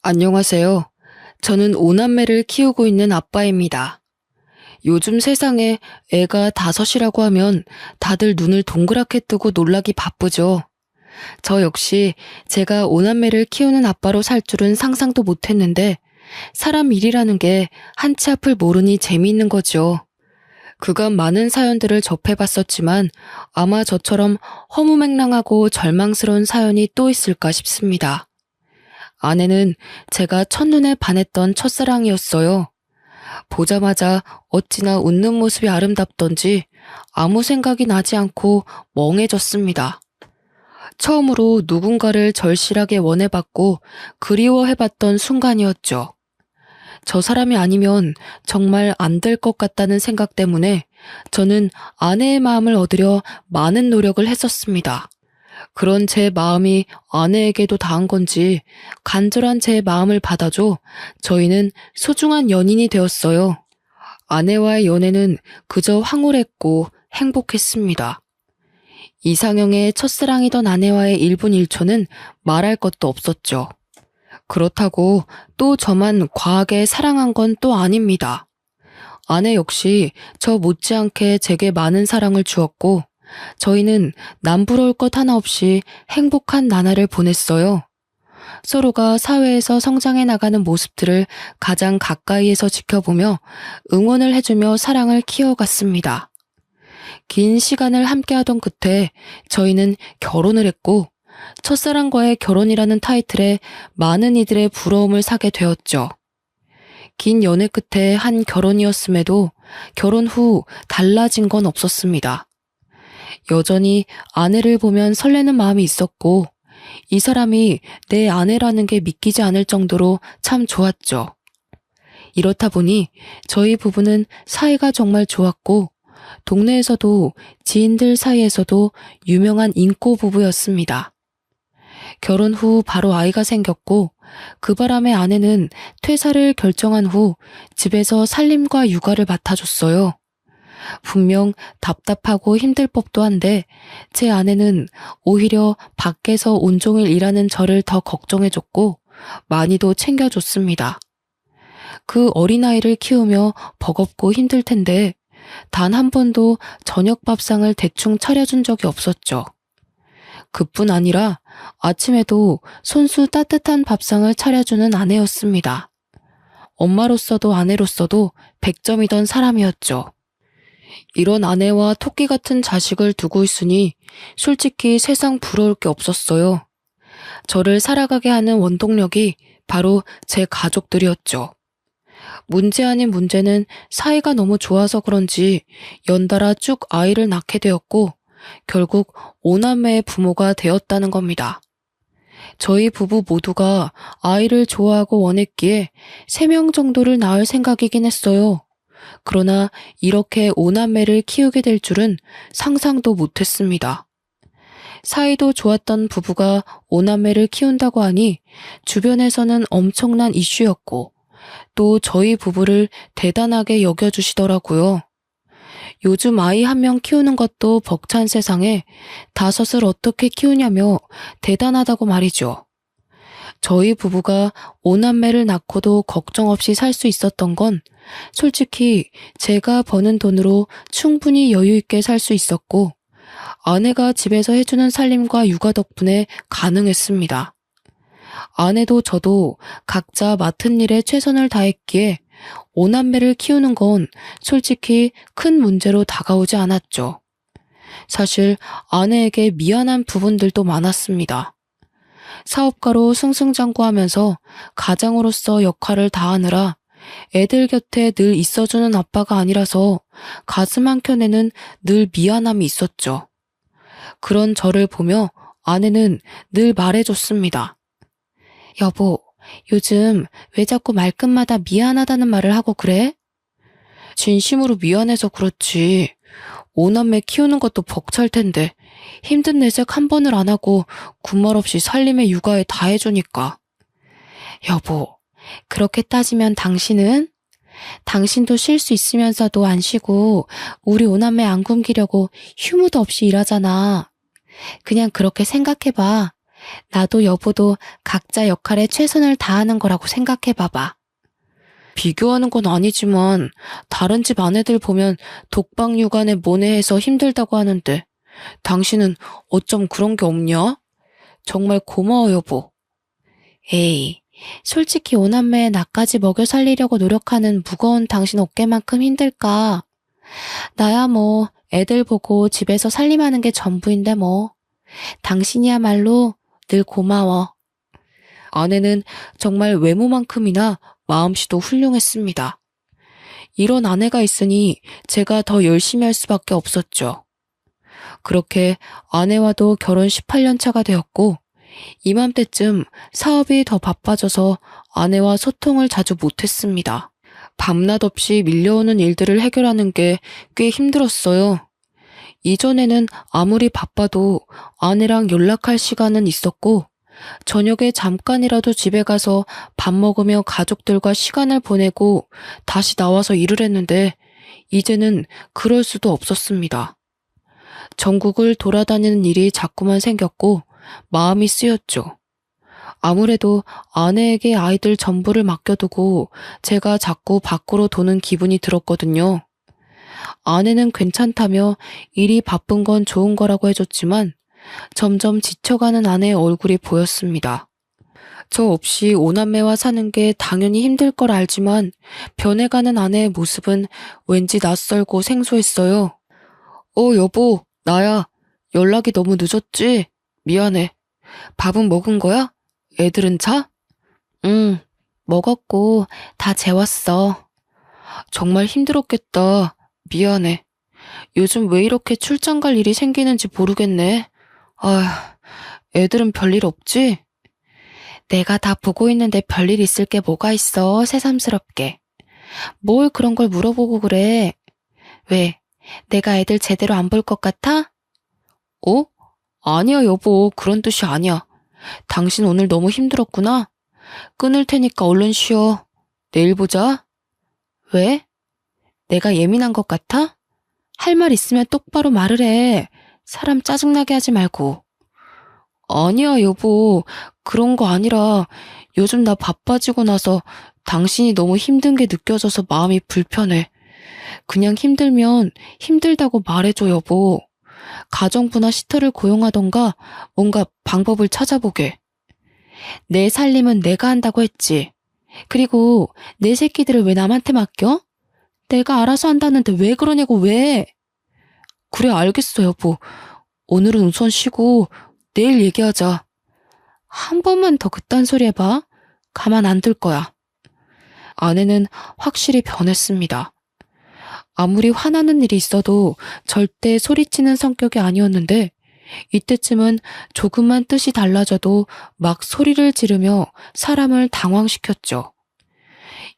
안녕하세요. 저는 오남매를 키우고 있는 아빠입니다. 요즘 세상에 애가 다섯이라고 하면 다들 눈을 동그랗게 뜨고 놀라기 바쁘죠. 저 역시 제가 오남매를 키우는 아빠로 살 줄은 상상도 못했는데 사람 일이라는 게 한치 앞을 모르니 재미있는 거죠. 그간 많은 사연들을 접해봤었지만 아마 저처럼 허무맹랑하고 절망스러운 사연이 또 있을까 싶습니다. 아내는 제가 첫눈에 반했던 첫사랑이었어요. 보자마자 어찌나 웃는 모습이 아름답던지 아무 생각이 나지 않고 멍해졌습니다. 처음으로 누군가를 절실하게 원해봤고 그리워해봤던 순간이었죠. 저 사람이 아니면 정말 안 될 것 같다는 생각 때문에 저는 아내의 마음을 얻으려 많은 노력을 했었습니다. 그런 제 마음이 아내에게도 닿은 건지 간절한 제 마음을 받아줘 저희는 소중한 연인이 되었어요. 아내와의 연애는 그저 황홀했고 행복했습니다. 이상형의 첫사랑이던 아내와의 1분 1초는 말할 것도 없었죠. 그렇다고 또 저만 과하게 사랑한 건 또 아닙니다. 아내 역시 저 못지않게 제게 많은 사랑을 주었고 저희는 남부러울 것 하나 없이 행복한 나날을 보냈어요. 서로가 사회에서 성장해 나가는 모습들을 가장 가까이에서 지켜보며 응원을 해주며 사랑을 키워갔습니다. 긴 시간을 함께하던 끝에 저희는 결혼을 했고 첫사랑과의 결혼이라는 타이틀에 많은 이들의 부러움을 사게 되었죠. 긴 연애 끝에 한 결혼이었음에도 결혼 후 달라진 건 없었습니다. 여전히 아내를 보면 설레는 마음이 있었고 이 사람이 내 아내라는 게 믿기지 않을 정도로 참 좋았죠. 이렇다 보니 저희 부부는 사이가 정말 좋았고 동네에서도 지인들 사이에서도 유명한 인꼬 부부였습니다. 결혼 후 바로 아이가 생겼고 그 바람에 아내는 퇴사를 결정한 후 집에서 살림과 육아를 맡아줬어요. 분명 답답하고 힘들 법도 한데 제 아내는 오히려 밖에서 온종일 일하는 저를 더 걱정해줬고 많이도 챙겨줬습니다. 그 어린아이를 키우며 버겁고 힘들 텐데 단 한 번도 저녁 밥상을 대충 차려준 적이 없었죠. 그뿐 아니라 아침에도 손수 따뜻한 밥상을 차려주는 아내였습니다. 엄마로서도 아내로서도 100점이던 사람이었죠. 이런 아내와 토끼 같은 자식을 두고 있으니 솔직히 세상 부러울 게 없었어요. 저를 살아가게 하는 원동력이 바로 제 가족들이었죠. 문제 아닌 문제는 사이가 너무 좋아서 그런지 연달아 쭉 아이를 낳게 되었고 결국 5남매의 부모가 되었다는 겁니다. 저희 부부 모두가 아이를 좋아하고 원했기에 3명 정도를 낳을 생각이긴 했어요. 그러나 이렇게 5남매를 키우게 될 줄은 상상도 못했습니다. 사이도 좋았던 부부가 5남매를 키운다고 하니 주변에서는 엄청난 이슈였고 또 저희 부부를 대단하게 여겨주시더라고요. 요즘 아이 1명 키우는 것도 벅찬 세상에 5을 어떻게 키우냐며 대단하다고 말이죠. 저희 부부가 5남매를 낳고도 걱정 없이 살 수 있었던 건 솔직히 제가 버는 돈으로 충분히 여유 있게 살 수 있었고 아내가 집에서 해주는 살림과 육아 덕분에 가능했습니다. 아내도 저도 각자 맡은 일에 최선을 다했기에 5남매를 키우는 건 솔직히 큰 문제로 다가오지 않았죠. 사실 아내에게 미안한 부분들도 많았습니다. 사업가로 승승장구하면서 가장으로서 역할을 다하느라 애들 곁에 늘 있어주는 아빠가 아니라서 가슴 한켠에는 늘 미안함이 있었죠. 그런 저를 보며 아내는 늘 말해줬습니다. 여보, 요즘 왜 자꾸 말끝마다 미안하다는 말을 하고 그래? 진심으로 미안해서 그렇지. 5남매 키우는 것도 벅찰 텐데 힘든 내색 한 번을 안 하고 군말 없이 살림에 육아에 다 해주니까. 여보, 그렇게 따지면 당신도 쉴 수 있으면서도 안 쉬고 우리 5남매 안 굶기려고 휴무도 없이 일하잖아. 그냥 그렇게 생각해봐. 나도 여보도 각자 역할에 최선을 다하는 거라고 생각해봐봐. 비교하는 건 아니지만 다른 집 아내들 보면 독박 육아에 모내해서 힘들다고 하는데 당신은 어쩜 그런 게 없냐? 정말 고마워 여보. 에이, 솔직히 오남매 나까지 먹여 살리려고 노력하는 무거운 당신 어깨만큼 힘들까? 나야 뭐 애들 보고 집에서 살림하는 게 전부인데 뭐. 당신이야말로 늘 고마워. 아내는 정말 외모만큼이나 마음씨도 훌륭했습니다. 이런 아내가 있으니 제가 더 열심히 할 수밖에 없었죠. 그렇게 아내와도 결혼 18년 차가 되었고 이맘때쯤 사업이 더 바빠져서 아내와 소통을 자주 못했습니다. 밤낮 없이 밀려오는 일들을 해결하는 게 꽤 힘들었어요. 이전에는 아무리 바빠도 아내랑 연락할 시간은 있었고 저녁에 잠깐이라도 집에 가서 밥 먹으며 가족들과 시간을 보내고 다시 나와서 일을 했는데 이제는 그럴 수도 없었습니다. 전국을 돌아다니는 일이 자꾸만 생겼고 마음이 쓰였죠. 아무래도 아내에게 아이들 전부를 맡겨두고 제가 자꾸 밖으로 도는 기분이 들었거든요. 아내는 괜찮다며 일이 바쁜 건 좋은 거라고 해줬지만 점점 지쳐가는 아내의 얼굴이 보였습니다. 저 없이 오남매와 사는 게 당연히 힘들 걸 알지만 변해가는 아내의 모습은 왠지 낯설고 생소했어요. 여보, 나야. 연락이 너무 늦었지? 미안해. 밥은 먹은 거야? 애들은 자? 응, 먹었고 다 재웠어. 정말 힘들었겠다. 미안해. 요즘 왜 이렇게 출장 갈 일이 생기는지 모르겠네. 아휴, 애들은 별일 없지? 내가 다 보고 있는데 별일 있을 게 뭐가 있어, 새삼스럽게. 뭘 그런 걸 물어보고 그래. 왜, 내가 애들 제대로 안 볼 것 같아? 아니야 여보, 그런 뜻이 아니야. 당신 오늘 너무 힘들었구나. 끊을 테니까 얼른 쉬어. 내일 보자. 왜? 내가 예민한 것 같아? 할 말 있으면 똑바로 말을 해. 사람 짜증나게 하지 말고. 아니야 여보, 그런 거 아니라 요즘 나 바빠지고 나서 당신이 너무 힘든 게 느껴져서 마음이 불편해. 그냥 힘들면 힘들다고 말해줘 여보. 가정부나 시터를 고용하던가 뭔가 방법을 찾아보게. 내 살림은 내가 한다고 했지. 그리고 내 새끼들을 왜 남한테 맡겨? 내가 알아서 한다는데 왜 그러냐고 왜? 그래 알겠어 여보. 오늘은 우선 쉬고 내일 얘기하자. 한 번만 더 그딴 소리 해봐. 가만 안 둘 거야. 아내는 확실히 변했습니다. 아무리 화나는 일이 있어도 절대 소리치는 성격이 아니었는데 이때쯤은 조금만 뜻이 달라져도 막 소리를 지르며 사람을 당황시켰죠.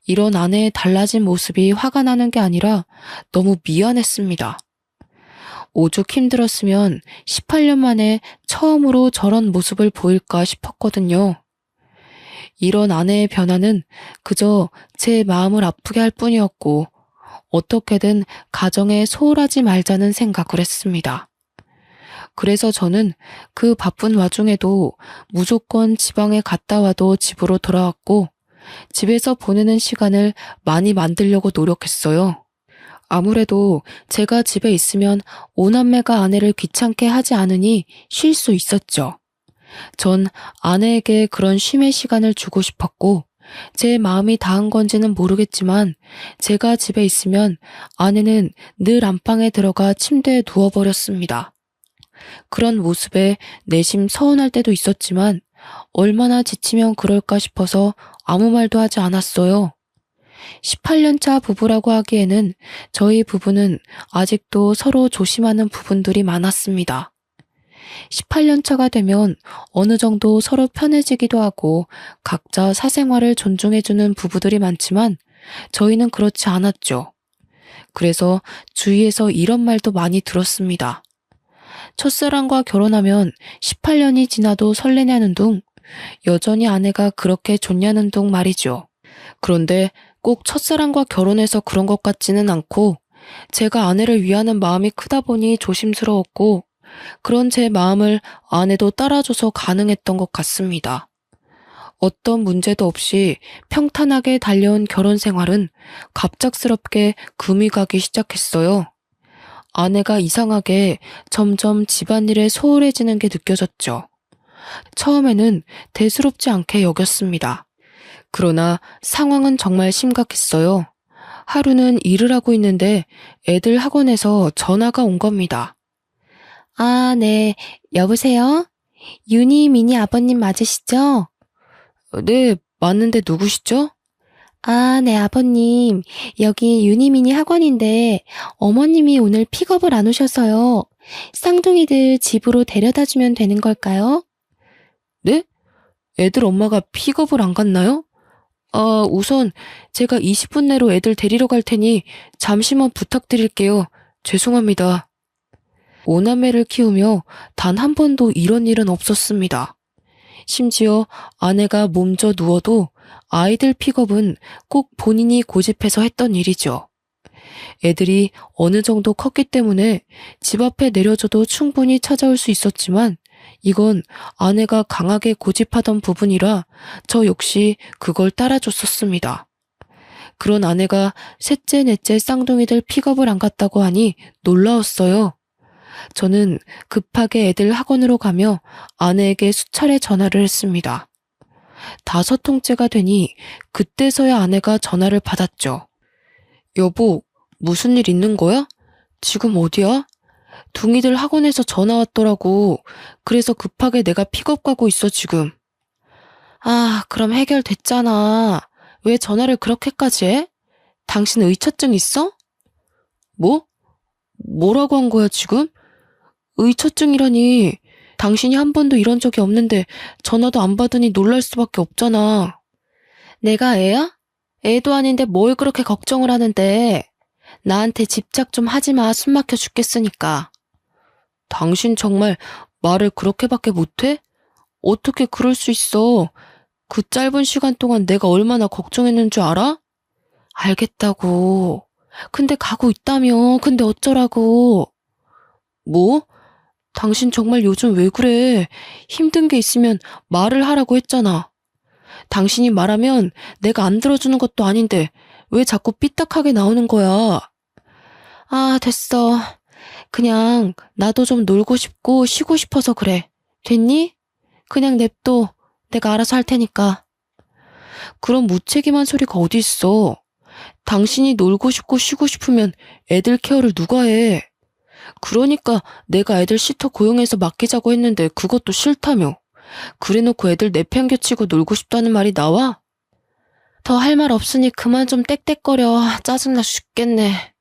이런 아내의 달라진 모습이 화가 나는 게 아니라 너무 미안했습니다. 오죽 힘들었으면 18년 만에 처음으로 저런 모습을 보일까 싶었거든요. 이런 아내의 변화는 그저 제 마음을 아프게 할 뿐이었고 어떻게든 가정에 소홀하지 말자는 생각을 했습니다. 그래서 저는 그 바쁜 와중에도 무조건 지방에 갔다 와도 집으로 돌아왔고 집에서 보내는 시간을 많이 만들려고 노력했어요. 아무래도 제가 집에 있으면 오남매가 아내를 귀찮게 하지 않으니 쉴 수 있었죠. 전 아내에게 그런 쉼의 시간을 주고 싶었고 제 마음이 닿은 건지는 모르겠지만 제가 집에 있으면 아내는 늘 안방에 들어가 침대에 누워버렸습니다. 그런 모습에 내심 서운할 때도 있었지만 얼마나 지치면 그럴까 싶어서 아무 말도 하지 않았어요. 18년 차 부부라고 하기에는 저희 부부는 아직도 서로 조심하는 부분들이 많았습니다. 18년 차가 되면 어느 정도 서로 편해지기도 하고 각자 사생활을 존중해주는 부부들이 많지만 저희는 그렇지 않았죠. 그래서 주위에서 이런 말도 많이 들었습니다. 첫사랑과 결혼하면 18년이 지나도 설레냐는 둥, 여전히 아내가 그렇게 좋냐는 둥 말이죠. 그런데 꼭 첫사랑과 결혼해서 그런 것 같지는 않고 제가 아내를 위하는 마음이 크다 보니 조심스러웠고 그런 제 마음을 아내도 따라줘서 가능했던 것 같습니다. 어떤 문제도 없이 평탄하게 달려온 결혼 생활은 갑작스럽게 금이 가기 시작했어요. 아내가 이상하게 점점 집안일에 소홀해지는 게 느껴졌죠. 처음에는 대수롭지 않게 여겼습니다. 그러나 상황은 정말 심각했어요. 하루는 일을 하고 있는데 애들 학원에서 전화가 온 겁니다. 아, 네. 여보세요? 유니, 미니 아버님 맞으시죠? 네, 맞는데 누구시죠? 아, 네, 아버님. 여기 유니미니 학원인데 어머님이 오늘 픽업을 안 오셔서요. 쌍둥이들 집으로 데려다 주면 되는 걸까요? 네? 애들 엄마가 픽업을 안 갔나요? 우선 제가 20분 내로 애들 데리러 갈 테니 잠시만 부탁드릴게요. 죄송합니다. 오남매를 키우며 단 한 번도 이런 일은 없었습니다. 심지어 아내가 몸져 누워도 아이들 픽업은 꼭 본인이 고집해서 했던 일이죠. 애들이 어느 정도 컸기 때문에 집 앞에 내려줘도 충분히 찾아올 수 있었지만 이건 아내가 강하게 고집하던 부분이라 저 역시 그걸 따라줬었습니다. 그런 아내가 셋째, 넷째 쌍둥이들 픽업을 안 갔다고 하니 놀라웠어요. 저는 급하게 애들 학원으로 가며 아내에게 수차례 전화를 했습니다. 5통째가 되니 그때서야 아내가 전화를 받았죠. 여보, 무슨 일 있는 거야? 지금 어디야? 둥이들 학원에서 전화 왔더라고. 그래서 급하게 내가 픽업 가고 있어, 지금. 아, 그럼 해결됐잖아. 왜 전화를 그렇게까지 해? 당신 의처증 있어? 뭐? 뭐라고 한 거야, 지금? 의처증이라니. 당신이 한 번도 이런 적이 없는데 전화도 안 받으니 놀랄 수밖에 없잖아. 내가 애야? 애도 아닌데 뭘 그렇게 걱정을 하는데. 나한테 집착 좀 하지 마. 숨 막혀 죽겠으니까. 당신 정말 말을 그렇게밖에 못해? 어떻게 그럴 수 있어? 그 짧은 시간 동안 내가 얼마나 걱정했는 줄 알아? 알겠다고. 근데 가고 있다며. 근데 어쩌라고. 뭐? 당신 정말 요즘 왜 그래? 힘든 게 있으면 말을 하라고 했잖아. 당신이 말하면 내가 안 들어주는 것도 아닌데 왜 자꾸 삐딱하게 나오는 거야? 아, 됐어. 그냥 나도 좀 놀고 싶고 쉬고 싶어서 그래. 됐니? 그냥 냅둬. 내가 알아서 할 테니까. 그런 무책임한 소리가 어디 있어. 당신이 놀고 싶고 쉬고 싶으면 애들 케어를 누가 해? 그러니까 내가 애들 시터 고용해서 맡기자고 했는데 그것도 싫다며. 그래놓고 애들 내팽개치고 놀고 싶다는 말이 나와? 더 할 말 없으니 그만 좀 떽떽거려. 짜증나 죽겠네.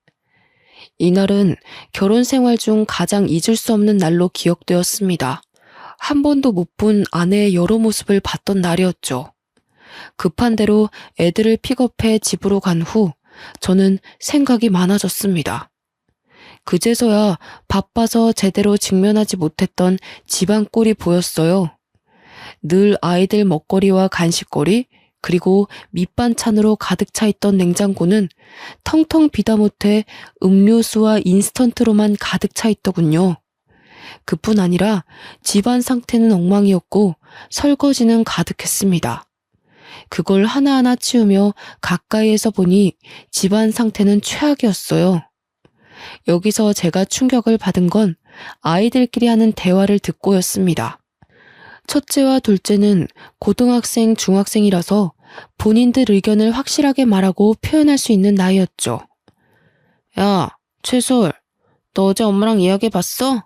이날은 결혼 생활 중 가장 잊을 수 없는 날로 기억되었습니다. 한 번도 못 본 아내의 여러 모습을 봤던 날이었죠. 급한 대로 애들을 픽업해 집으로 간 후 저는 생각이 많아졌습니다. 그제서야 바빠서 제대로 직면하지 못했던 집안 꼴이 보였어요. 늘 아이들 먹거리와 간식거리, 그리고 밑반찬으로 가득 차 있던 냉장고는 텅텅 비다 못해 음료수와 인스턴트로만 가득 차 있더군요. 그뿐 아니라 집안 상태는 엉망이었고 설거지는 가득했습니다. 그걸 하나하나 치우며 가까이에서 보니 집안 상태는 최악이었어요. 여기서 제가 충격을 받은 건 아이들끼리 하는 대화를 듣고였습니다. 첫째와 둘째는 고등학생, 중학생이라서 본인들 의견을 확실하게 말하고 표현할 수 있는 나이였죠. 야, 최솔, 너 어제 엄마랑 이야기해봤어?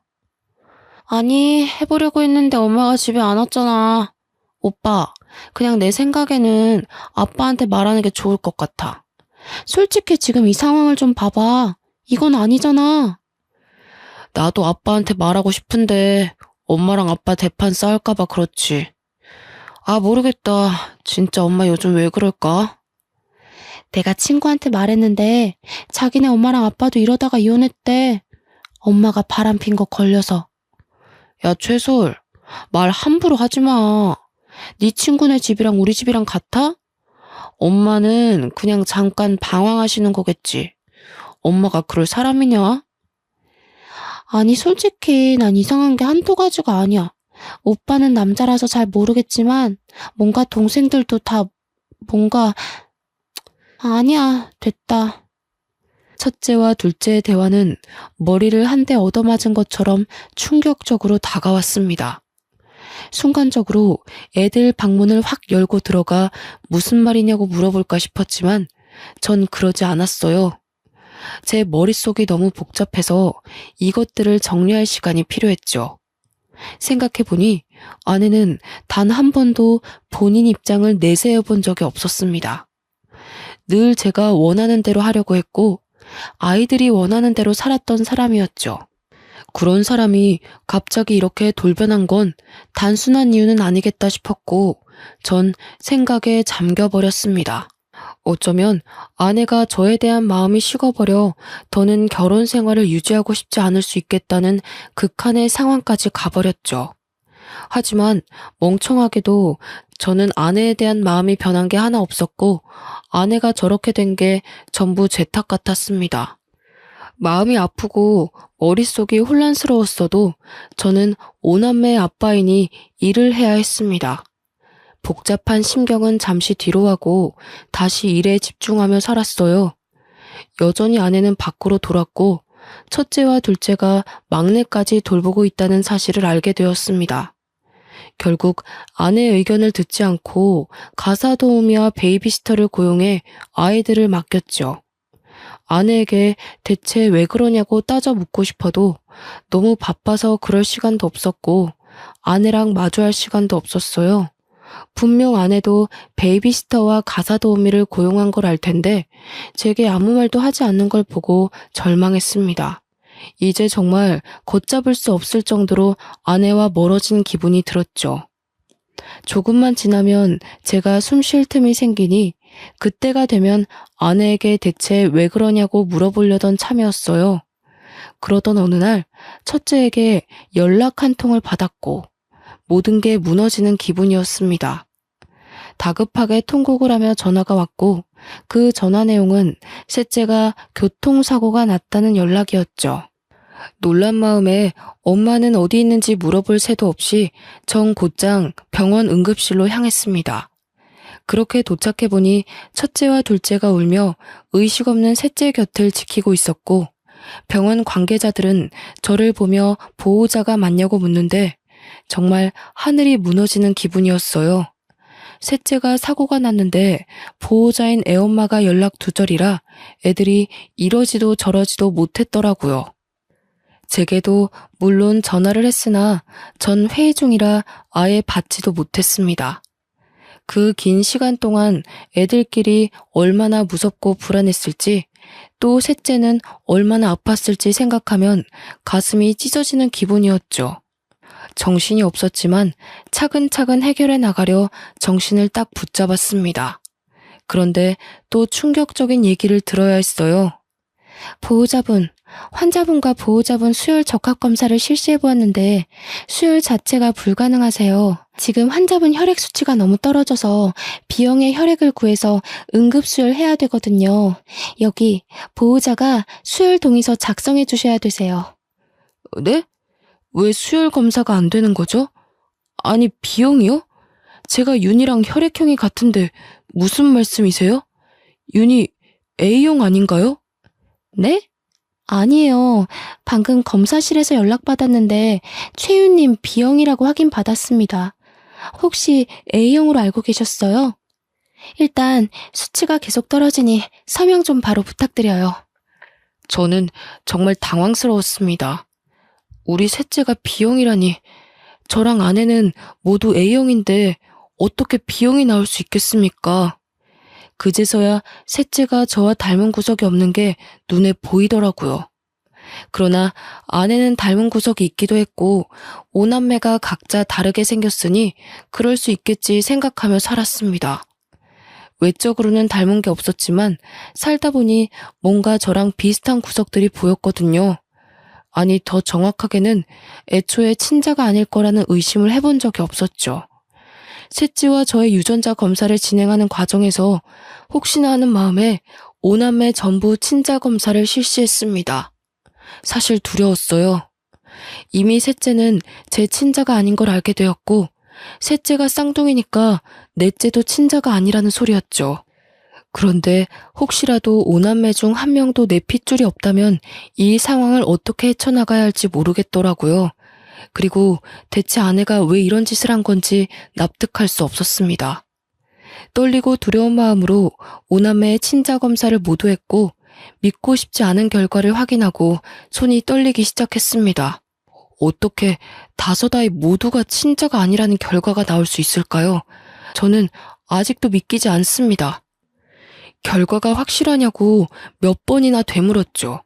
아니, 해보려고 했는데 엄마가 집에 안 왔잖아. 오빠, 그냥 내 생각에는 아빠한테 말하는 게 좋을 것 같아. 솔직히 지금 이 상황을 좀 봐봐. 이건 아니잖아. 나도 아빠한테 말하고 싶은데 엄마랑 아빠 대판 싸울까봐 그렇지. 아, 모르겠다. 진짜 엄마 요즘 왜 그럴까? 내가 친구한테 말했는데 자기네 엄마랑 아빠도 이러다가 이혼했대. 엄마가 바람핀 거 걸려서. 야, 최솔, 말 함부로 하지 마. 네 친구네 집이랑 우리 집이랑 같아? 엄마는 그냥 잠깐 방황하시는 거겠지. 엄마가 그럴 사람이냐? 아니, 솔직히 난 이상한 게 한두 가지가 아니야. 오빠는 남자라서 잘 모르겠지만 뭔가 동생들도 다 뭔가 아니야, 됐다. 첫째와 둘째의 대화는 머리를 한 대 얻어맞은 것처럼 충격적으로 다가왔습니다. 순간적으로 애들 방문을 확 열고 들어가 무슨 말이냐고 물어볼까 싶었지만 전 그러지 않았어요. 제 머릿속이 너무 복잡해서 이것들을 정리할 시간이 필요했죠. 생각해보니 아내는 단 한 번도 본인 입장을 내세워 본 적이 없었습니다. 늘 제가 원하는 대로 하려고 했고 아이들이 원하는 대로 살았던 사람이었죠. 그런 사람이 갑자기 이렇게 돌변한 건 단순한 이유는 아니겠다 싶었고 전 생각에 잠겨버렸습니다. 어쩌면 아내가 저에 대한 마음이 식어버려 더는 결혼 생활을 유지하고 싶지 않을 수 있겠다는 극한의 상황까지 가버렸죠. 하지만 멍청하게도 저는 아내에 대한 마음이 변한 게 하나 없었고 아내가 저렇게 된 게 전부 제 탓 같았습니다. 마음이 아프고 머릿속이 혼란스러웠어도 저는 오남매의 아빠이니 일을 해야 했습니다. 복잡한 심경은 잠시 뒤로 하고 다시 일에 집중하며 살았어요. 여전히 아내는 밖으로 돌았고 첫째와 둘째가 막내까지 돌보고 있다는 사실을 알게 되었습니다. 결국 아내의 의견을 듣지 않고 가사 도우미와 베이비시터를 고용해 아이들을 맡겼죠. 아내에게 대체 왜 그러냐고 따져 묻고 싶어도 너무 바빠서 그럴 시간도 없었고 아내랑 마주할 시간도 없었어요. 분명 아내도 베이비시터와 가사 도우미를 고용한 걸 알 텐데 제게 아무 말도 하지 않는 걸 보고 절망했습니다. 이제 정말 걷잡을 수 없을 정도로 아내와 멀어진 기분이 들었죠. 조금만 지나면 제가 숨 쉴 틈이 생기니 그때가 되면 아내에게 대체 왜 그러냐고 물어보려던 참이었어요. 그러던 어느 날 첫째에게 연락 한 통을 받았고 모든 게 무너지는 기분이었습니다. 다급하게 통곡을 하며 전화가 왔고 그 전화 내용은 셋째가 교통사고가 났다는 연락이었죠. 놀란 마음에 엄마는 어디 있는지 물어볼 새도 없이 정 곧장 병원 응급실로 향했습니다. 그렇게 도착해보니 첫째와 둘째가 울며 의식 없는 셋째 곁을 지키고 있었고 병원 관계자들은 저를 보며 보호자가 맞냐고 묻는데 정말 하늘이 무너지는 기분이었어요. 셋째가 사고가 났는데 보호자인 애엄마가 연락 두절이라 애들이 이러지도 저러지도 못했더라고요. 제게도 물론 전화를 했으나 전 회의 중이라 아예 받지도 못했습니다. 그 긴 시간 동안 애들끼리 얼마나 무섭고 불안했을지 또 셋째는 얼마나 아팠을지 생각하면 가슴이 찢어지는 기분이었죠. 정신이 없었지만 차근차근 해결해 나가려 정신을 딱 붙잡았습니다. 그런데 또 충격적인 얘기를 들어야 했어요. 보호자분, 환자분과 보호자분 수혈 적합검사를 실시해 보았는데 수혈 자체가 불가능하세요. 지금 환자분 혈액 수치가 너무 떨어져서 B형의 혈액을 구해서 응급수혈 해야 되거든요. 여기 보호자가 수혈 동의서 작성해 주셔야 되세요. 네? 왜 수혈 검사가 안 되는 거죠? 아니, B형이요? 제가 윤이랑 혈액형이 같은데 무슨 말씀이세요? 윤이 A형 아닌가요? 네? 아니에요. 방금 검사실에서 연락받았는데 최윤님 B형이라고 확인받았습니다. 혹시 A형으로 알고 계셨어요? 일단 수치가 계속 떨어지니 서명 좀 바로 부탁드려요. 저는 정말 당황스러웠습니다. 우리 셋째가 B형이라니. 저랑 아내는 모두 A형인데 어떻게 B형이 나올 수 있겠습니까? 그제서야 셋째가 저와 닮은 구석이 없는 게 눈에 보이더라고요. 그러나 아내는 닮은 구석이 있기도 했고 오남매가 각자 다르게 생겼으니 그럴 수 있겠지 생각하며 살았습니다. 외적으로는 닮은 게 없었지만 살다 보니 뭔가 저랑 비슷한 구석들이 보였거든요. 아니, 더 정확하게는 애초에 친자가 아닐 거라는 의심을 해본 적이 없었죠. 셋째와 저의 유전자 검사를 진행하는 과정에서 혹시나 하는 마음에 오남매 전부 친자 검사를 실시했습니다. 사실 두려웠어요. 이미 셋째는 제 친자가 아닌 걸 알게 되었고, 셋째가 쌍둥이니까 넷째도 친자가 아니라는 소리였죠. 그런데 혹시라도 오남매 중 한 명도 내 핏줄이 없다면 이 상황을 어떻게 헤쳐나가야 할지 모르겠더라고요. 그리고 대체 아내가 왜 이런 짓을 한 건지 납득할 수 없었습니다. 떨리고 두려운 마음으로 오남매의 친자 검사를 모두 했고 믿고 싶지 않은 결과를 확인하고 손이 떨리기 시작했습니다. 어떻게 5아이 모두가 친자가 아니라는 결과가 나올 수 있을까요? 저는 아직도 믿기지 않습니다. 결과가 확실하냐고 몇 번이나 되물었죠.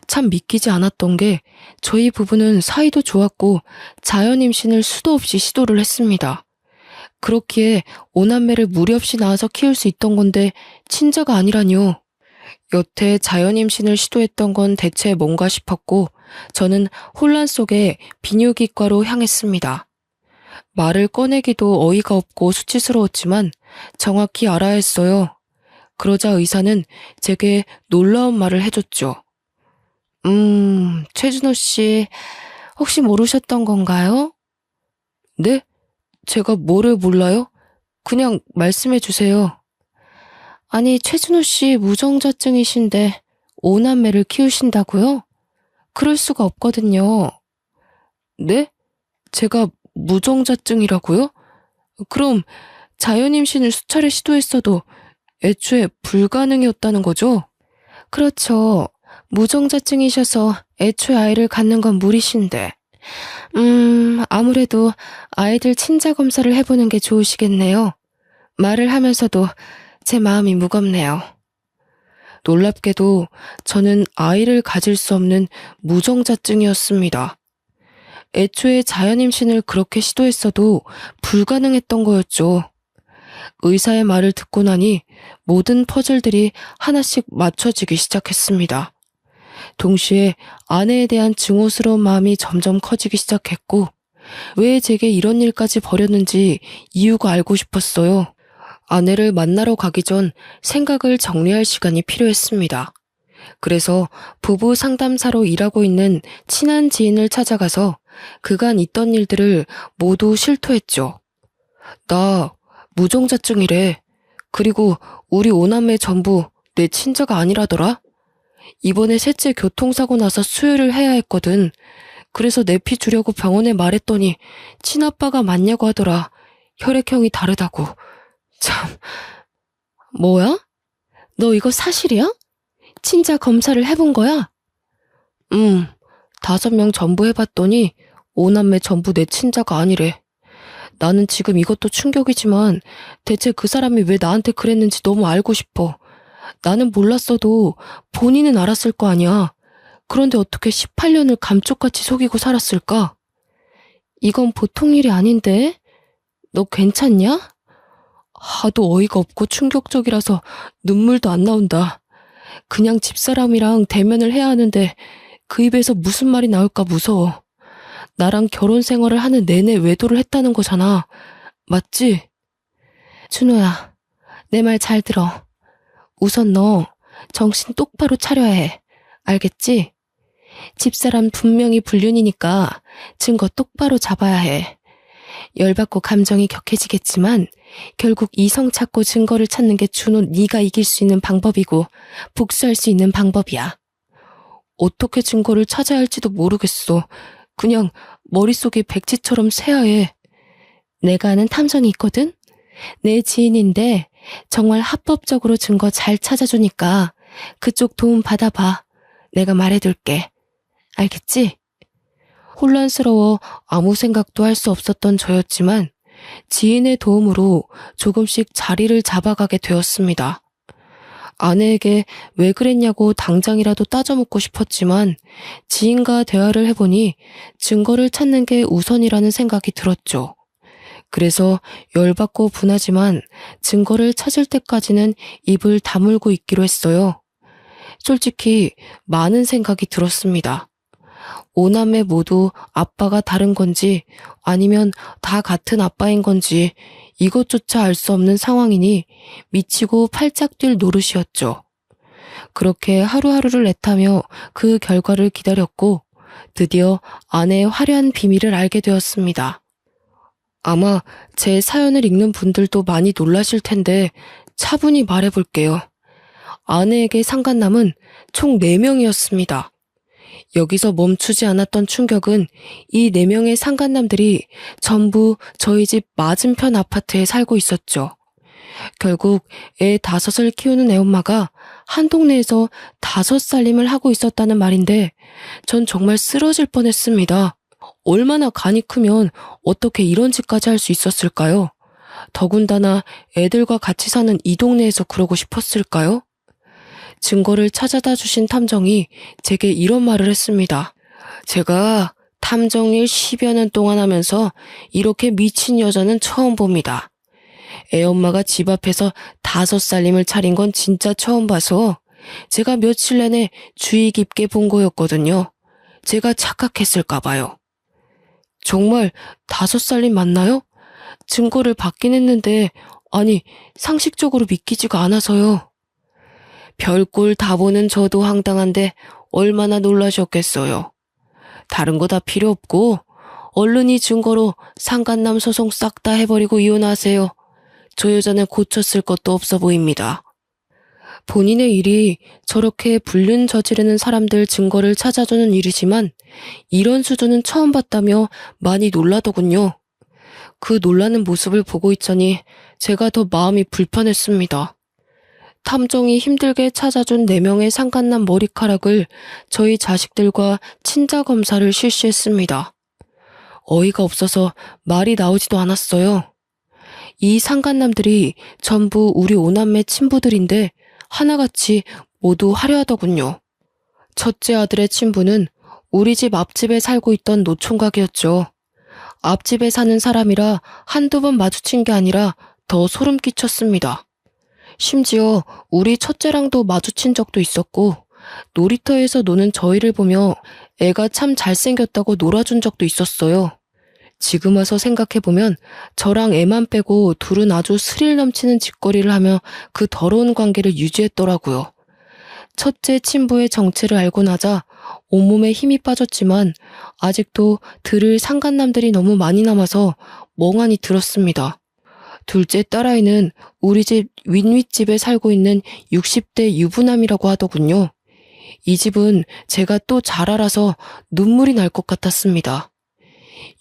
참 믿기지 않았던 게 저희 부부는 사이도 좋았고 자연임신을 수도 없이 시도를 했습니다. 그렇기에 오남매를 무리 없이 낳아서 키울 수 있던 건데 친자가 아니라뇨. 여태 자연임신을 시도했던 건 대체 뭔가 싶었고 저는 혼란 속에 비뇨기과로 향했습니다. 말을 꺼내기도 어이가 없고 수치스러웠지만 정확히 알아야 했어요. 그러자 의사는 제게 놀라운 말을 해줬죠. 최준호 씨, 혹시 모르셨던 건가요? 네? 제가 뭐를 몰라요? 그냥 말씀해 주세요. 아니, 최준호 씨 무정자증이신데 5남매를 키우신다고요? 그럴 수가 없거든요. 네? 제가 무정자증이라고요? 그럼 자연임신을 수차례 시도했어도 애초에 불가능이었다는 거죠? 그렇죠. 무정자증이셔서 애초에 아이를 갖는 건 무리신데. 아무래도 아이들 친자 검사를 해보는 게 좋으시겠네요. 말을 하면서도 제 마음이 무겁네요. 놀랍게도 저는 아이를 가질 수 없는 무정자증이었습니다. 애초에 자연임신을 그렇게 시도했어도 불가능했던 거였죠. 의사의 말을 듣고 나니 모든 퍼즐들이 하나씩 맞춰지기 시작했습니다. 동시에 아내에 대한 증오스러운 마음이 점점 커지기 시작했고 왜 제게 이런 일까지 벌였는지 이유가 알고 싶었어요. 아내를 만나러 가기 전 생각을 정리할 시간이 필요했습니다. 그래서 부부 상담사로 일하고 있는 친한 지인을 찾아가서 그간 있던 일들을 모두 실토했죠. 나 무정자증이래. 그리고 우리 5남매 전부 내 친자가 아니라더라. 이번에 셋째 교통사고 나서 수혈을 해야 했거든. 그래서 내피 주려고 병원에 말했더니 친아빠가 맞냐고 하더라. 혈액형이 다르다고. 참. 뭐야? 너 이거 사실이야? 친자 검사를 해본 거야? 5명 전부 해봤더니 5남매 전부 내 친자가 아니래. 나는 지금 이것도 충격이지만 대체 그 사람이 왜 나한테 그랬는지 너무 알고 싶어. 나는 몰랐어도 본인은 알았을 거 아니야. 그런데 어떻게 18년을 감쪽같이 속이고 살았을까? 이건 보통 일이 아닌데? 너 괜찮냐? 하도 어이가 없고 충격적이라서 눈물도 안 나온다. 그냥 집사람이랑 대면을 해야 하는데 그 입에서 무슨 말이 나올까 무서워. 나랑 결혼 생활을 하는 내내 외도를 했다는 거잖아. 맞지? 준호야, 내 말 잘 들어. 우선 너 정신 똑바로 차려야 해. 알겠지? 집사람 분명히 불륜이니까 증거 똑바로 잡아야 해. 열받고 감정이 격해지겠지만 결국 이성 찾고 증거를 찾는 게 준호 네가 이길 수 있는 방법이고 복수할 수 있는 방법이야. 어떻게 증거를 찾아야 할지도 모르겠어. 그냥 머릿속이 백지처럼 새하얘. 내가 아는 탐정이 있거든? 내 지인인데 정말 합법적으로 증거 잘 찾아주니까 그쪽 도움 받아봐. 내가 말해둘게. 알겠지? 혼란스러워 아무 생각도 할 수 없었던 저였지만 지인의 도움으로 조금씩 자리를 잡아가게 되었습니다. 아내에게 왜 그랬냐고 당장이라도 따져묻고 싶었지만 지인과 대화를 해보니 증거를 찾는 게 우선이라는 생각이 들었죠. 그래서 열받고 분하지만 증거를 찾을 때까지는 입을 다물고 있기로 했어요. 솔직히 많은 생각이 들었습니다. 5남매 모두 아빠가 다른 건지 아니면 다 같은 아빠인 건지 이것조차 알 수 없는 상황이니 미치고 팔짝 뛸 노릇이었죠. 그렇게 하루하루를 애타며 그 결과를 기다렸고 드디어 아내의 화려한 비밀을 알게 되었습니다. 아마 제 사연을 읽는 분들도 많이 놀라실 텐데 차분히 말해볼게요. 아내에게 상간남은 총 4명이었습니다. 여기서 멈추지 않았던 충격은 이 4명의 상간남들이 전부 저희 집 맞은편 아파트에 살고 있었죠. 결국 애 5을 키우는 애엄마가 한 동네에서 5살림을 하고 있었다는 말인데 전 정말 쓰러질 뻔했습니다. 얼마나 간이 크면 어떻게 이런 짓까지 할 수 있었을까요? 더군다나 애들과 같이 사는 이 동네에서 그러고 싶었을까요? 증거를 찾아다 주신 탐정이 제게 이런 말을 했습니다. 제가 탐정일 10여 년 동안 하면서 이렇게 미친 여자는 처음 봅니다. 애엄마가 집 앞에서 5살림을 차린 건 진짜 처음 봐서 제가 며칠 내내 주의 깊게 본 거였거든요. 제가 착각했을까 봐요. 정말 5살림 맞나요? 증거를 받긴 했는데 아니 상식적으로 믿기지가 않아서요. 별꼴 다 보는 저도 황당한데 얼마나 놀라셨겠어요. 다른 거 다 필요 없고 얼른 이 증거로 상간남 소송 싹 다 해버리고 이혼하세요. 저 여자는 고쳤을 것도 없어 보입니다. 본인의 일이 저렇게 불륜 저지르는 사람들 증거를 찾아주는 일이지만 이런 수준은 처음 봤다며 많이 놀라더군요. 그 놀라는 모습을 보고 있자니 제가 더 마음이 불편했습니다. 탐정이 힘들게 찾아준 4명의 상간남 머리카락을 저희 자식들과 친자 검사를 실시했습니다. 어이가 없어서 말이 나오지도 않았어요. 이 상간남들이 전부 우리 5남매 친부들인데 하나같이 모두 화려하더군요. 첫째 아들의 친부는 우리 집 앞집에 살고 있던 노총각이었죠. 앞집에 사는 사람이라 한두 번 마주친 게 아니라 더 소름 끼쳤습니다. 심지어 우리 첫째랑도 마주친 적도 있었고 놀이터에서 노는 저희를 보며 애가 참 잘생겼다고 놀아준 적도 있었어요. 지금 와서 생각해보면 저랑 애만 빼고 둘은 아주 스릴 넘치는 짓거리를 하며 그 더러운 관계를 유지했더라고요. 첫째 친부의 정체를 알고 나자 온몸에 힘이 빠졌지만 아직도 들을 상간남들이 너무 많이 남아서 멍하니 들었습니다. 둘째 딸아이는 우리 집 윗윗집에 살고 있는 60대 유부남이라고 하더군요. 이 집은 제가 또 잘 알아서 눈물이 날 것 같았습니다.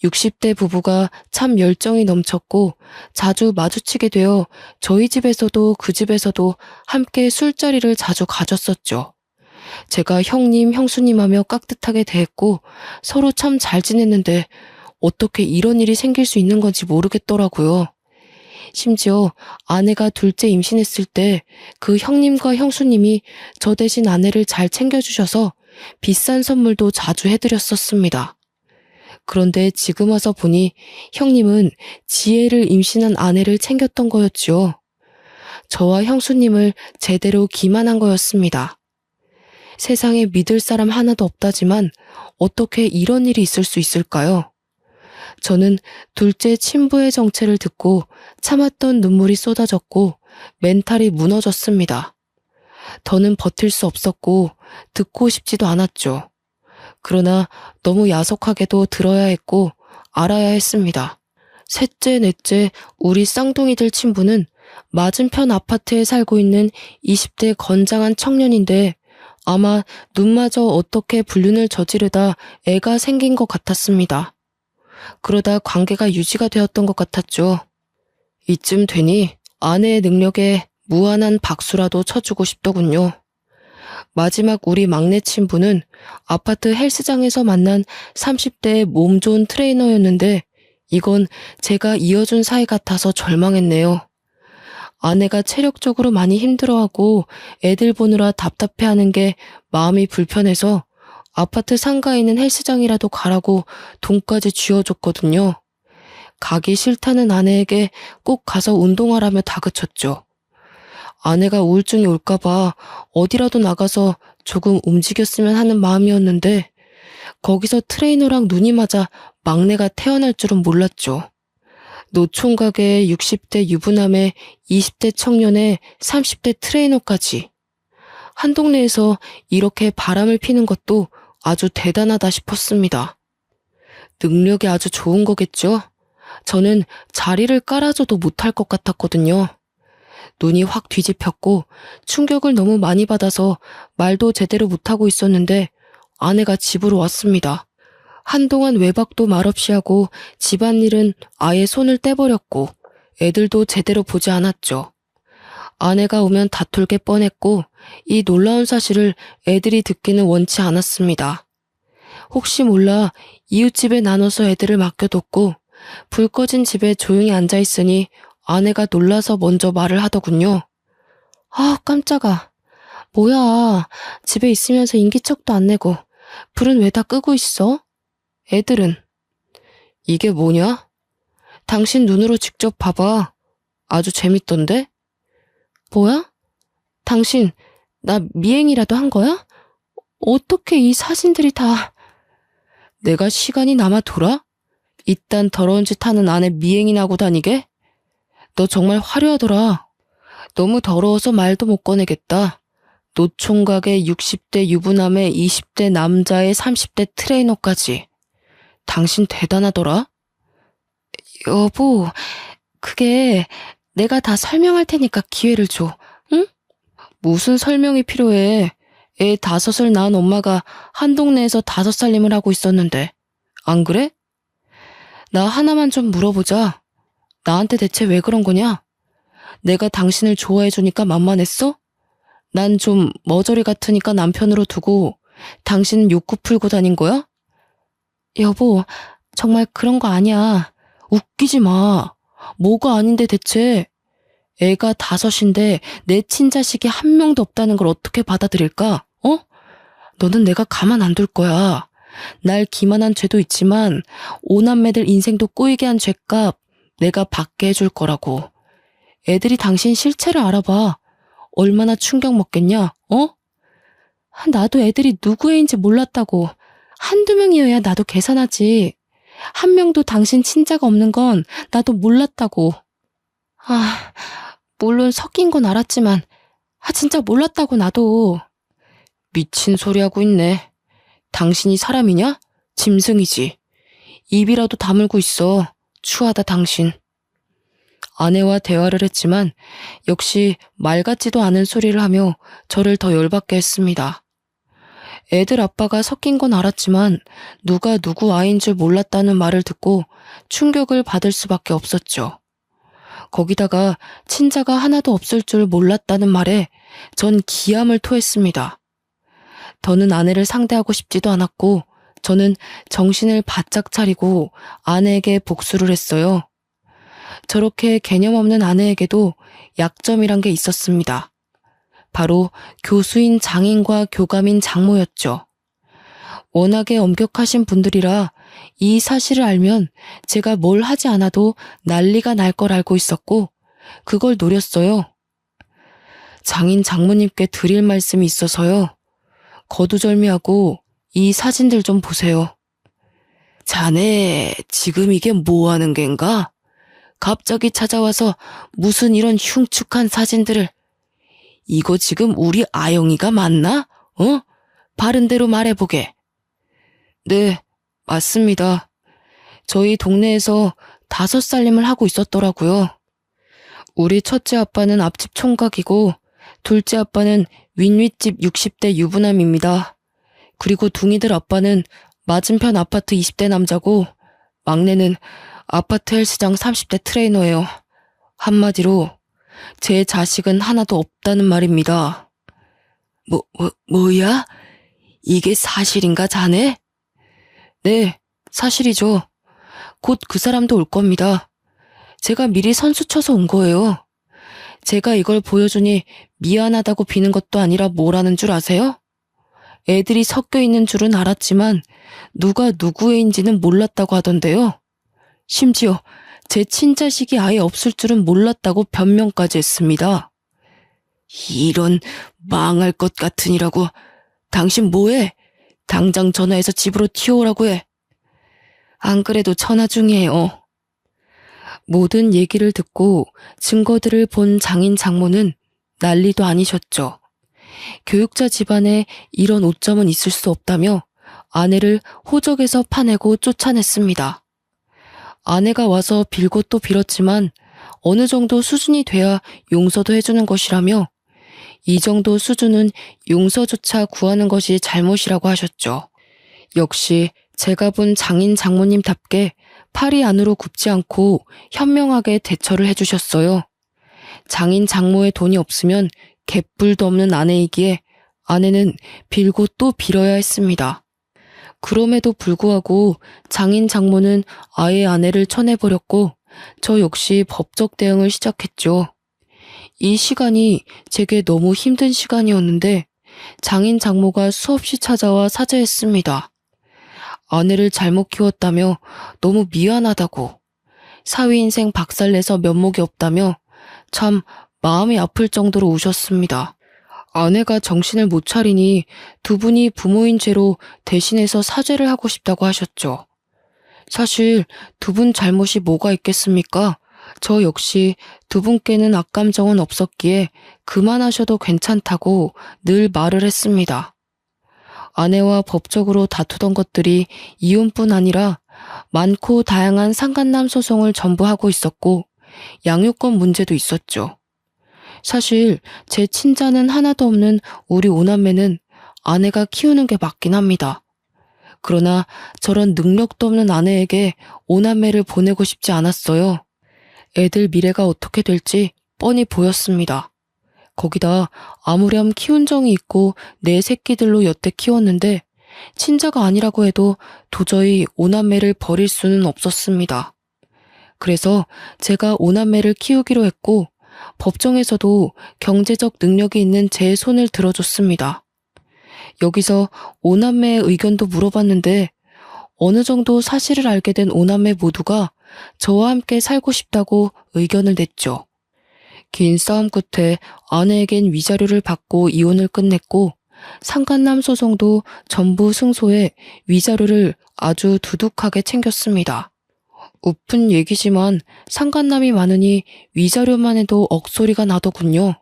60대 부부가 참 열정이 넘쳤고 자주 마주치게 되어 저희 집에서도 그 집에서도 함께 술자리를 자주 가졌었죠. 제가 형님, 형수님 하며 깍듯하게 대했고 서로 참 잘 지냈는데 어떻게 이런 일이 생길 수 있는 건지 모르겠더라고요. 심지어 아내가 둘째 임신했을 때 그 형님과 형수님이 저 대신 아내를 잘 챙겨주셔서 비싼 선물도 자주 해드렸었습니다. 그런데 지금 와서 보니 형님은 지혜를 임신한 아내를 챙겼던 거였죠. 저와 형수님을 제대로 기만한 거였습니다. 세상에 믿을 사람 하나도 없다지만 어떻게 이런 일이 있을 수 있을까요? 저는 둘째 친부의 정체를 듣고 참았던 눈물이 쏟아졌고 멘탈이 무너졌습니다. 더는 버틸 수 없었고 듣고 싶지도 않았죠. 그러나 너무 야속하게도 들어야 했고 알아야 했습니다. 셋째, 넷째, 우리 쌍둥이들 친부는 맞은편 아파트에 살고 있는 20대 건장한 청년인데 아마 눈마저 어떻게 불륜을 저지르다 애가 생긴 것 같았습니다. 그러다 관계가 유지가 되었던 것 같았죠. 이쯤 되니 아내의 능력에 무한한 박수라도 쳐주고 싶더군요. 마지막 우리 막내 친부는 아파트 헬스장에서 만난 30대의 몸 좋은 트레이너였는데 이건 제가 이어준 사이 같아서 절망했네요. 아내가 체력적으로 많이 힘들어하고 애들 보느라 답답해하는 게 마음이 불편해서 아파트 상가에 있는 헬스장이라도 가라고 돈까지 쥐어줬거든요. 가기 싫다는 아내에게 꼭 가서 운동하라며 다그쳤죠. 아내가 우울증이 올까봐 어디라도 나가서 조금 움직였으면 하는 마음이었는데 거기서 트레이너랑 눈이 맞아 막내가 태어날 줄은 몰랐죠. 노총각의 60대 유부남의 20대 청년의 30대 트레이너까지. 한 동네에서 이렇게 바람을 피는 것도 아주 대단하다 싶었습니다. 능력이 아주 좋은 거겠죠? 저는 자리를 깔아줘도 못할 것 같았거든요. 눈이 확 뒤집혔고 충격을 너무 많이 받아서 말도 제대로 못하고 있었는데 아내가 집으로 왔습니다. 한동안 외박도 말없이 하고 집안일은 아예 손을 떼버렸고 애들도 제대로 보지 않았죠. 아내가 오면 다툴 게 뻔했고 이 놀라운 사실을 애들이 듣기는 원치 않았습니다. 혹시 몰라 이웃집에 나눠서 애들을 맡겨뒀고 불 꺼진 집에 조용히 앉아있으니 아내가 놀라서 먼저 말을 하더군요. 아, 깜짝아. 뭐야, 집에 있으면서 인기척도 안 내고 불은 왜 다 끄고 있어? 애들은? 이게 뭐냐? 당신 눈으로 직접 봐봐. 아주 재밌던데? 뭐야? 당신 나 미행이라도 한 거야? 어떻게 이 사진들이 다... 내가 시간이 남아 돌아? 이딴 더러운 짓 하는 아내 미행이나 하고 다니게? 너 정말 화려하더라. 너무 더러워서 말도 못 꺼내겠다. 노총각의 60대 유부남의 20대 남자의 30대 트레이너까지. 당신 대단하더라. 여보, 그게 내가 다 설명할 테니까 기회를 줘. 응? 무슨 설명이 필요해. 애 5을 낳은 엄마가 한 동네에서 5살림을 하고 있었는데. 안 그래? 나 하나만 좀 물어보자. 나한테 대체 왜 그런 거냐? 내가 당신을 좋아해주니까 만만했어? 난 좀 머저리 같으니까 남편으로 두고 당신은 욕구 풀고 다닌 거야? 여보, 정말 그런 거 아니야. 웃기지 마. 뭐가 아닌데 대체. 애가 5인데 내 친자식이 한 명도 없다는 걸 어떻게 받아들일까? 어? 너는 내가 가만 안 둘 거야. 날 기만한 죄도 있지만 5남매들 인생도 꼬이게 한 죄값 내가 받게 해줄 거라고. 애들이 당신 실체를 알아봐. 얼마나 충격 먹겠냐? 어? 나도 애들이 누구 애인지 몰랐다고. 한두 명이어야 나도 계산하지. 한 명도 당신 친자가 없는 건 나도 몰랐다고. 아, 물론 섞인 건 알았지만 진짜 몰랐다고 나도. 미친 소리 하고 있네. 당신이 사람이냐? 짐승이지. 입이라도 다물고 있어. 추하다 당신. 아내와 대화를 했지만 역시 말 같지도 않은 소리를 하며 저를 더 열받게 했습니다. 애들 아빠가 섞인 건 알았지만 누가 누구 아이인 줄 몰랐다는 말을 듣고 충격을 받을 수밖에 없었죠. 거기다가 친자가 하나도 없을 줄 몰랐다는 말에 전 기함을 토했습니다. 더는 아내를 상대하고 싶지도 않았고 저는 정신을 바짝 차리고 아내에게 복수를 했어요. 저렇게 개념 없는 아내에게도 약점이란 게 있었습니다. 바로 교수인 장인과 교감인 장모였죠. 워낙에 엄격하신 분들이라 이 사실을 알면 제가 뭘 하지 않아도 난리가 날 걸 알고 있었고 그걸 노렸어요. 장인 장모님께 드릴 말씀이 있어서요. 거두절미하고 이 사진들 좀 보세요. 자네 지금 이게 뭐 하는 겐가? 갑자기 찾아와서 무슨 이런 흉측한 사진들을. 이거 지금 우리 아영이가 맞나? 어? 바른 대로 말해보게. 네, 맞습니다. 저희 동네에서 5살림을 하고 있었더라고요. 우리 첫째 아빠는 앞집 총각이고 둘째 아빠는 윗윗집 60대 유부남입니다. 그리고 둥이들 아빠는 맞은편 아파트 20대 남자고 막내는 아파트 헬스장 30대 트레이너예요. 한마디로 제 자식은 하나도 없다는 말입니다. 뭐야? 이게 사실인가 자네? 네, 사실이죠. 곧 그 사람도 올 겁니다. 제가 미리 선수 쳐서 온 거예요. 제가 이걸 보여주니 미안하다고 비는 것도 아니라 뭐라는 줄 아세요? 애들이 섞여 있는 줄은 알았지만 누가 누구애인지는 몰랐다고 하던데요. 심지어 제 친자식이 아예 없을 줄은 몰랐다고 변명까지 했습니다. 이런 망할 것 같으니라고. 당신 뭐해? 당장 전화해서 집으로 튀어오라고 해. 안 그래도 전화 중이에요. 모든 얘기를 듣고 증거들을 본 장인 장모는 난리도 아니셨죠. 교육자 집안에 이런 오점은 있을 수 없다며 아내를 호적에서 파내고 쫓아냈습니다. 아내가 와서 빌고 또 빌었지만 어느 정도 수준이 돼야 용서도 해주는 것이라며 이 정도 수준은 용서조차 구하는 것이 잘못이라고 하셨죠. 역시 제가 본 장인 장모님답게 팔이 안으로 굽지 않고 현명하게 대처를 해주셨어요. 장인 장모의 돈이 없으면 갯불도 없는 아내이기에 아내는 빌고 또 빌어야 했습니다. 그럼에도 불구하고 장인 장모는 아예 아내를 쳐내버렸고 저 역시 법적 대응을 시작했죠. 이 시간이 제게 너무 힘든 시간이었는데 장인 장모가 수없이 찾아와 사죄했습니다. 아내를 잘못 키웠다며 너무 미안하다고, 사위 인생 박살내서 면목이 없다며 참 마음이 아플 정도로 우셨습니다. 아내가 정신을 못 차리니 두 분이 부모인 죄로 대신해서 사죄를 하고 싶다고 하셨죠. 사실 두 분 잘못이 뭐가 있겠습니까? 저 역시 두 분께는 악감정은 없었기에 그만하셔도 괜찮다고 늘 말을 했습니다. 아내와 법적으로 다투던 것들이 이혼뿐 아니라 많고 다양한 상간남 소송을 전부 하고 있었고 양육권 문제도 있었죠. 사실 제 친자는 하나도 없는 우리 오남매는 아내가 키우는 게 맞긴 합니다. 그러나 저런 능력도 없는 아내에게 오남매를 보내고 싶지 않았어요. 애들 미래가 어떻게 될지 뻔히 보였습니다. 거기다 아무렴 키운 정이 있고 내 새끼들로 여태 키웠는데 친자가 아니라고 해도 도저히 오남매를 버릴 수는 없었습니다. 그래서 제가 오남매를 키우기로 했고 법정에서도 경제적 능력이 있는 제 손을 들어줬습니다. 여기서 오남매의 의견도 물어봤는데 어느 정도 사실을 알게 된 오남매 모두가 저와 함께 살고 싶다고 의견을 냈죠. 긴 싸움 끝에 아내에겐 위자료를 받고 이혼을 끝냈고 상간남 소송도 전부 승소해 위자료를 아주 두둑하게 챙겼습니다. 우픈 얘기지만 상간남이 많으니 위자료만 해도 억소리가 나더군요.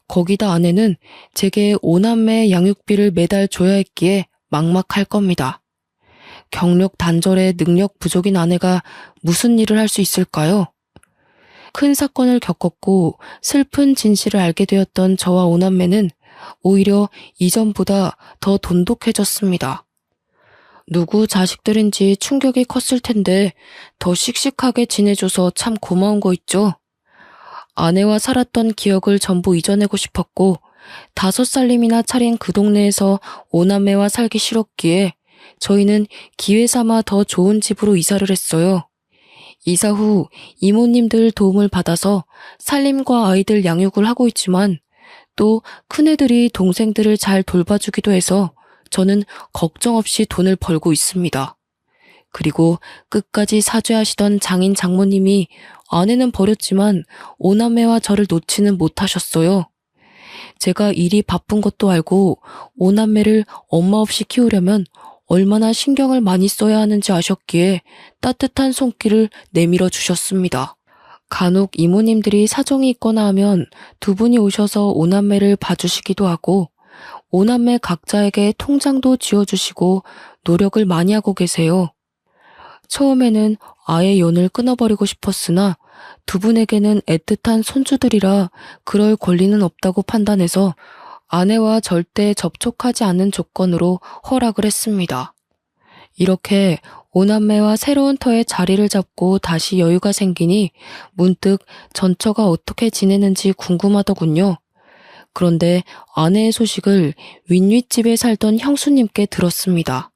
거기다 아내는 제게 오남매 양육비를 매달 줘야 했기에 막막할 겁니다. 경력 단절에 능력 부족인 아내가 무슨 일을 할 수 있을까요? 큰 사건을 겪었고 슬픈 진실을 알게 되었던 저와 오남매는 오히려 이전보다 더 돈독해졌습니다. 누구 자식들인지 충격이 컸을 텐데 더 씩씩하게 지내줘서 참 고마운 거 있죠? 아내와 살았던 기억을 전부 잊어내고 싶었고 5살님이나 차린 그 동네에서 오남매와 살기 싫었기에 저희는 기회 삼아 더 좋은 집으로 이사를 했어요. 이사 후 이모님들 도움을 받아서 살림과 아이들 양육을 하고 있지만 또 큰애들이 동생들을 잘 돌봐주기도 해서 저는 걱정 없이 돈을 벌고 있습니다. 그리고 끝까지 사죄하시던 장인 장모님이 아내는 버렸지만 오남매와 저를 놓지는 못하셨어요. 제가 일이 바쁜 것도 알고 오남매를 엄마 없이 키우려면 얼마나 신경을 많이 써야 하는지 아셨기에 따뜻한 손길을 내밀어 주셨습니다. 간혹 이모님들이 사정이 있거나 하면 두 분이 오셔서 오남매를 봐주시기도 하고 오남매 각자에게 통장도 지어주시고 노력을 많이 하고 계세요. 처음에는 아예 연을 끊어버리고 싶었으나 두 분에게는 애틋한 손주들이라 그럴 권리는 없다고 판단해서 아내와 절대 접촉하지 않는 조건으로 허락을 했습니다. 이렇게 오남매와 새로운 터에 자리를 잡고 다시 여유가 생기니 문득 전처가 어떻게 지내는지 궁금하더군요. 그런데 아내의 소식을 윗윗집에 살던 형수님께 들었습니다.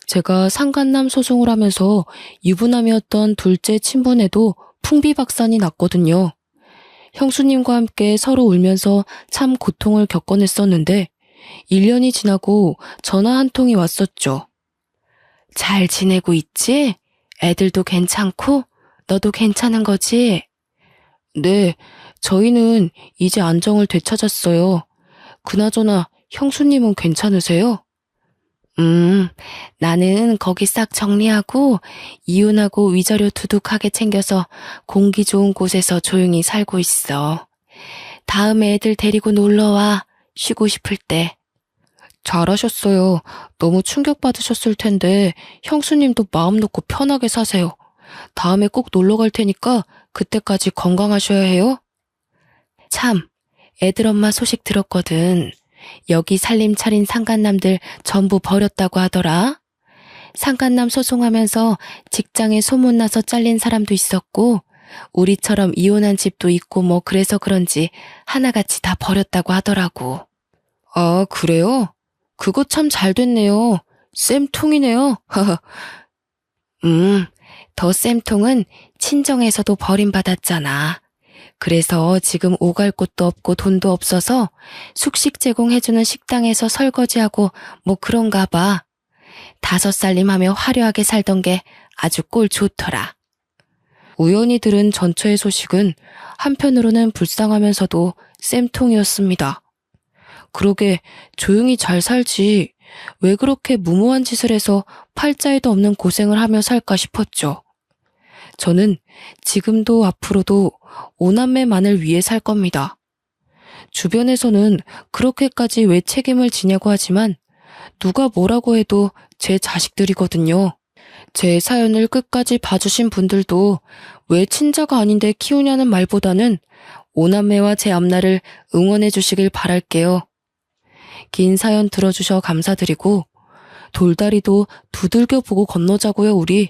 제가 상간남 소송을 하면서 유부남이었던 둘째 친분에도 풍비박산이 났거든요. 형수님과 함께 서로 울면서 참 고통을 겪어냈었는데 1년이 지나고 전화 한 통이 왔었죠. 잘 지내고 있지? 애들도 괜찮고? 너도 괜찮은 거지? 네, 저희는 이제 안정을 되찾았어요. 그나저나 형수님은 괜찮으세요? 나는 거기 싹 정리하고 이혼하고 위자료 두둑하게 챙겨서 공기 좋은 곳에서 조용히 살고 있어. 다음에 애들 데리고 놀러와. 쉬고 싶을 때. 잘하셨어요. 너무 충격받으셨을 텐데 형수님도 마음 놓고 편하게 사세요. 다음에 꼭 놀러 갈 테니까 그때까지 건강하셔야 해요. 참, 애들 엄마 소식 들었거든. 여기 살림 차린 상간남들 전부 버렸다고 하더라. 상간남 소송하면서 직장에 소문나서 잘린 사람도 있었고, 우리처럼 이혼한 집도 있고 뭐 그래서 그런지 하나같이 다 버렸다고 하더라고. 아, 그래요? 그거 참 잘 됐네요. 쌤통이네요. 더 쌤통은 친정에서도 버림받았잖아. 그래서 지금 오갈 곳도 없고 돈도 없어서 숙식 제공해주는 식당에서 설거지하고 뭐 그런가 봐. 5살림하며 화려하게 살던 게 아주 꼴 좋더라. 우연히 들은 전처의 소식은 한편으로는 불쌍하면서도 쌤통이었습니다. 그러게 조용히 잘 살지 왜 그렇게 무모한 짓을 해서 팔자에도 없는 고생을 하며 살까 싶었죠. 저는 지금도 앞으로도 오남매만을 위해 살 겁니다. 주변에서는 그렇게까지 왜 책임을 지냐고 하지만 누가 뭐라고 해도 제 자식들이거든요. 제 사연을 끝까지 봐주신 분들도 왜 친자가 아닌데 키우냐는 말보다는 오남매와 제 앞날을 응원해 주시길 바랄게요. 긴 사연 들어주셔 감사드리고 돌다리도 두들겨 보고 건너자고요, 우리.